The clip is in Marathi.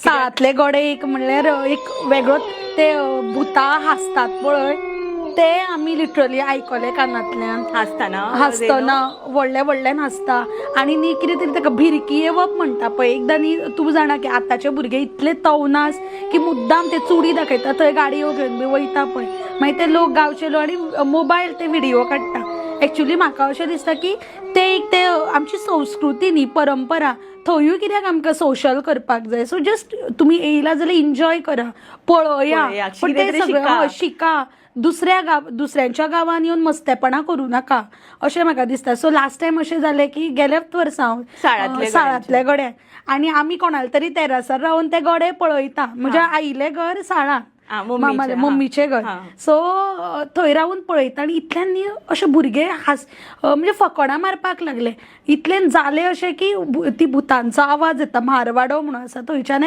साळातले गडे एक म्हणल्यार एक वेगळो ते भुतां हासतात पळय ते आमी लिटरली आयकले कानांतल्यान हासतना व्हडले व्हडल्यान हासता आनी न्ही कितें तरी ताका भिरकी येवप म्हणटा पळय एकदां न्ही तूं जाणा की आतांचे भुरगे इतले तवनास की मुद्दाम ते चुडी दाखयता थंय गाडयो घेवन बी वयता पळय मागीर ते लोक गांवचे लोक आनी मोबायल ते व्हिडिओ काडटा एक्चुली म्हाका अशें दिसता की ते आमची संस्कृती न्ही परंपरा थंयूय कित्याक आमकां सोशल करपाक जाय सो जस्ट तुमी येयला जाल्यार एन्जॉय करा पळोवया पण ते सगळें शिका दुसऱ्यांच्या गांवांन येवन मस्तेपणां करूं नाका अशें म्हाका दिसता सो लास्ट टायम अशें जालें की गेल्याच वर्सा हांव साळांतले गड्याक आनी आमी कोणाले तरी टॅरसार रावन ते गडे पळयता म्हणजे आईले घर साळांत मम्मीचे घर सो थंय रावन पळयता आनी इतल्यान न्ही अशे भुरगे म्हणजे फकोणां मारपाक लागले इतल्यान जालें अशें की ती भुतांचो आवाज येता म्हारवाडो म्हणून आसा थंयच्यान